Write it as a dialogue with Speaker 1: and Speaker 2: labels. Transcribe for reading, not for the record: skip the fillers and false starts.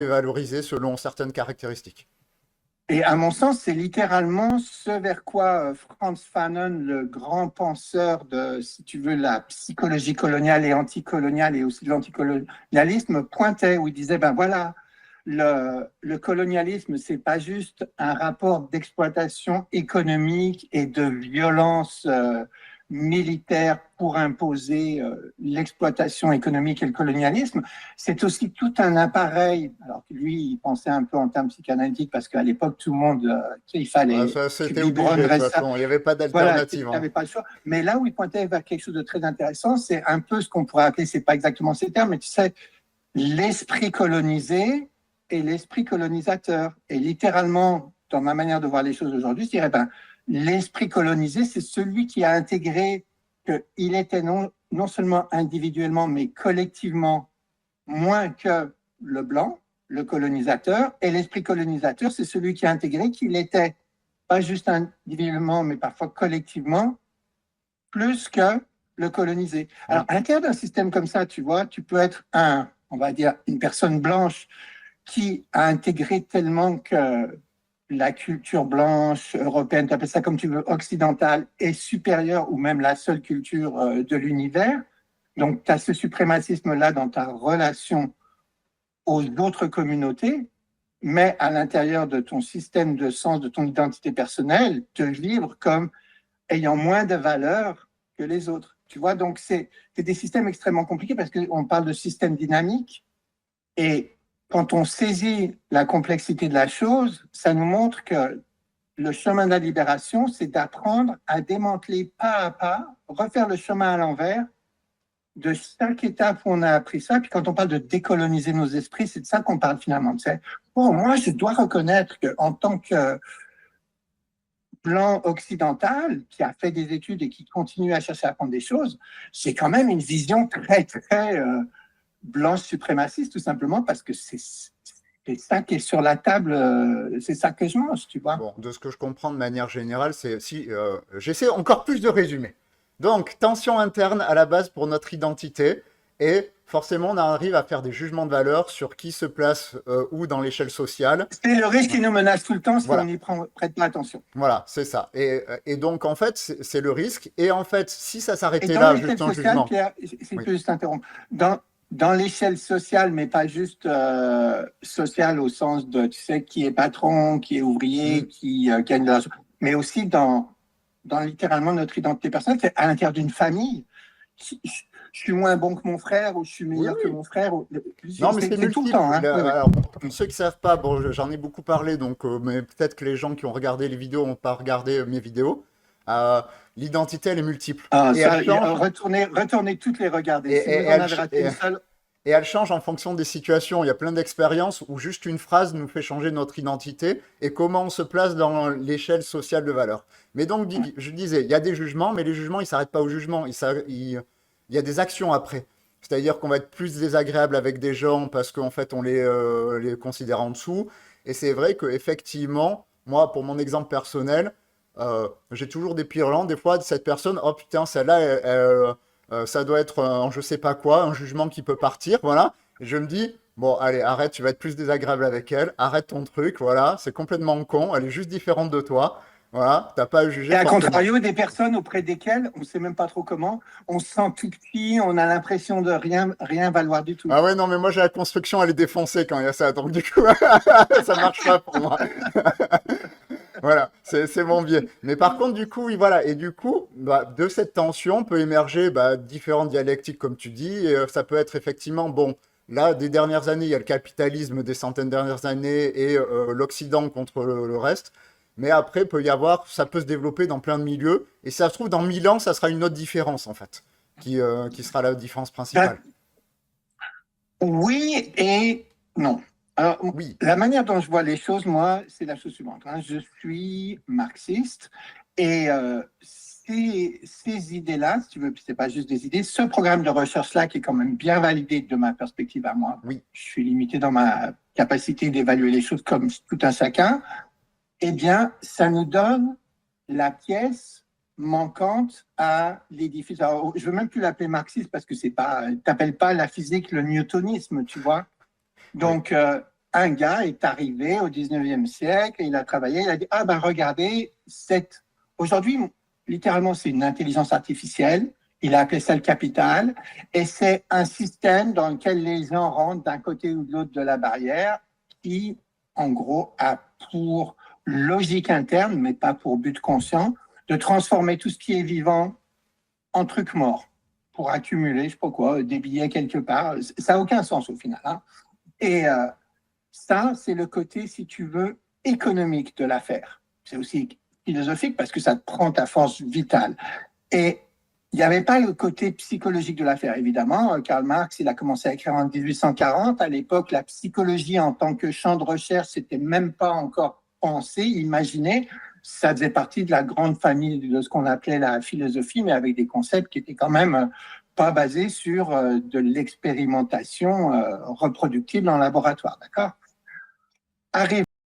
Speaker 1: valorisé selon certaines caractéristiques.
Speaker 2: Et à mon sens, c'est littéralement ce vers quoi Frantz Fanon, le grand penseur de, si tu veux, la psychologie coloniale et anticoloniale et aussi de l'anticolonialisme, pointait, où il disait, ben voilà, le colonialisme, c'est pas juste un rapport d'exploitation économique et de violence militaire pour imposer l'exploitation économique et le colonialisme, c'est aussi tout un appareil. Alors lui, il pensait un peu en termes psychanalytiques parce qu'à l'époque, tout le monde, il
Speaker 1: Ah,
Speaker 2: fallait
Speaker 1: ça,
Speaker 2: que
Speaker 1: c'était
Speaker 2: Liebron
Speaker 1: obligé, de toute
Speaker 2: reste ça.
Speaker 1: façon. Il n'y avait pas
Speaker 2: Voilà,
Speaker 1: d'alternative,
Speaker 2: il
Speaker 1: hein.
Speaker 2: n'avait pas le choix. Mais là où il pointait vers quelque chose de très intéressant, c'est un peu ce qu'on pourrait appeler, c'est pas exactement ces termes, mais tu sais, l'esprit colonisé et l'esprit colonisateur. Et littéralement, dans ma manière de voir les choses aujourd'hui, je dirais, ben, l'esprit colonisé, c'est celui qui a intégré qu'il était non seulement individuellement, mais collectivement moins que le blanc, le colonisateur. Et l'esprit colonisateur, c'est celui qui a intégré qu'il était pas juste individuellement, mais parfois collectivement, plus que le colonisé. Alors, à l'intérieur d'un système comme ça, tu vois, tu peux être on va dire, une personne blanche qui a intégré tellement que la culture blanche, européenne, tu appelles ça comme tu veux, occidentale, est supérieure ou même la seule culture de l'univers. Donc, tu as ce suprémacisme-là dans ta relation aux autres communautés, mais à l'intérieur de ton système de sens, de ton identité personnelle, te vivre comme ayant moins de valeur que les autres. Tu vois, donc c'est des systèmes extrêmement compliqués parce qu'on parle de système dynamique et quand on saisit la complexité de la chose, ça nous montre que le chemin de la libération, c'est d'apprendre à démanteler pas à pas, refaire le chemin à l'envers de chaque étape où on a appris ça. Puis quand on parle de décoloniser nos esprits, c'est de ça qu'on parle finalement. Tu sais. Bon, moi, je dois reconnaître qu'en tant que blanc occidental qui a fait des études et qui continue à chercher à apprendre des choses, c'est quand même une vision très, très blanche suprémaciste, tout simplement parce que c'est ça qui est sur la table, c'est ça que je mange, tu vois.
Speaker 1: Bon, de ce que je comprends de manière générale, c'est si j'essaie encore plus de résumer. Donc, tension interne à la base pour notre identité, et forcément, on arrive à faire des jugements de valeur sur qui se place où dans l'échelle sociale.
Speaker 2: C'est le risque qui nous menace tout le temps si on
Speaker 1: Voilà,
Speaker 2: n'y prête pas attention.
Speaker 1: voilà, c'est ça. Et donc, en fait, c'est le risque. Et en fait, si ça
Speaker 2: Et
Speaker 1: s'arrêtait
Speaker 2: dans
Speaker 1: là, juste
Speaker 2: l'échelle
Speaker 1: un
Speaker 2: sociale,
Speaker 1: jugement.
Speaker 2: Pierre, si je
Speaker 1: Oui.
Speaker 2: peux juste t'interrompre, dans l'échelle sociale, mais pas juste sociale au sens de, tu sais, qui est patron, qui est ouvrier,
Speaker 1: Mm.
Speaker 2: qui gagne de l'argent, mais aussi dans littéralement notre identité personnelle, c'est à l'intérieur d'une famille. Je suis moins bon que mon frère ou je suis
Speaker 1: Oui,
Speaker 2: meilleur que
Speaker 1: oui.
Speaker 2: mon frère.
Speaker 1: Non, mais c'est
Speaker 2: C'est tout le temps.
Speaker 1: multiple.
Speaker 2: Hein. Oui, oui.
Speaker 1: Alors, pour ceux qui savent pas, bon, j'en ai beaucoup parlé, donc, mais peut-être que les gens qui ont regardé les vidéos n'ont pas regardé mes vidéos. Euh, L'identité, elle est multiple.
Speaker 2: Ah,
Speaker 1: Et elle
Speaker 2: ça,
Speaker 1: change,
Speaker 2: retournez toutes les regarder.
Speaker 1: et,
Speaker 2: Si
Speaker 1: et
Speaker 2: vous en
Speaker 1: elle,
Speaker 2: avez raté une seule,
Speaker 1: et elle change en fonction des situations. Il y a plein d'expériences où juste une phrase nous fait changer notre identité et comment on se place dans l'échelle sociale de valeur. Mais donc, je disais, il y a des jugements, mais les jugements, ils s'arrêtent pas au jugement. Il y a des actions après. C'est-à-dire qu'on va être plus désagréable avec des gens parce qu'en fait, on les considère en dessous. Et c'est vrai qu'effectivement, moi, pour mon exemple personnel, j'ai toujours des pyrlands. Des fois, cette personne, oh putain, celle-là, ça doit être un je sais pas quoi, un jugement qui peut partir, voilà. Et je me dis, bon, allez, arrête, tu vas être plus désagréable avec elle, arrête ton truc, voilà, c'est complètement con, elle est juste différente de toi, voilà, t'as pas à
Speaker 2: et
Speaker 1: juger
Speaker 2: à
Speaker 1: forcément.
Speaker 2: contrario, des personnes auprès desquelles on ne sait même pas trop comment, on se sent tout petit, on a l'impression de rien valoir du tout.
Speaker 1: Ah ouais, non, mais moi j'ai la construction, elle est défoncée quand il y a ça, donc du coup, ça marche pas pour moi. Voilà, c'est mon biais. Mais par contre, du coup, oui, voilà. Et du coup, bah, de cette tension peut émerger bah, différentes dialectiques, comme tu dis. Et, ça peut être effectivement, bon, là, des dernières années, il y a le capitalisme des centaines de dernières années et l'Occident contre le reste. Mais après, peut y avoir, ça peut se développer dans plein de milieux. Et si ça se trouve, dans 1000 ans, ça sera une autre différence, en fait, qui sera la différence
Speaker 2: Ben,
Speaker 1: principale.
Speaker 2: oui et non. Alors,
Speaker 1: Oui.
Speaker 2: la manière dont je vois les choses, moi, c'est la chose suivante. Hein. Je suis marxiste et ces idées-là, si tu veux, c'est pas juste des idées, ce programme de recherche-là qui est quand même bien validé de ma perspective à moi,
Speaker 1: Oui.
Speaker 2: je suis limité dans ma capacité d'évaluer les choses comme tout un chacun, eh bien, ça nous donne la pièce manquante à l'édifice. Alors, je veux même plus l'appeler marxiste parce que c'est pas, t'appelles pas la physique le newtonisme, tu vois.
Speaker 1: Oui.
Speaker 2: Donc, un gars est arrivé au 19e siècle, et il a travaillé, il a dit, ah ben regardez, aujourd'hui, littéralement, c'est une intelligence artificielle, il a appelé ça le capital, et c'est un système dans lequel les gens rentrent d'un côté ou de l'autre de la barrière, qui, en gros, a pour logique interne, mais pas pour but conscient, de transformer tout ce qui est vivant en truc mort, pour accumuler, je sais pas quoi, des billets quelque part. Ça n'a aucun sens au final. Hein. Et ça, c'est le côté, si tu veux, économique de l'affaire. C'est aussi philosophique parce que ça te prend ta force vitale. Et il n'y avait pas le côté psychologique de l'affaire, évidemment. Karl Marx, il a commencé à écrire en 1840. À l'époque, la psychologie en tant que champ de recherche, c'était même pas encore pensé, imaginé. Ça faisait partie de la grande famille de ce qu'on appelait la philosophie, mais avec des concepts qui étaient quand même pas basés sur de l'expérimentation reproductible en laboratoire, d'accord ? Arrive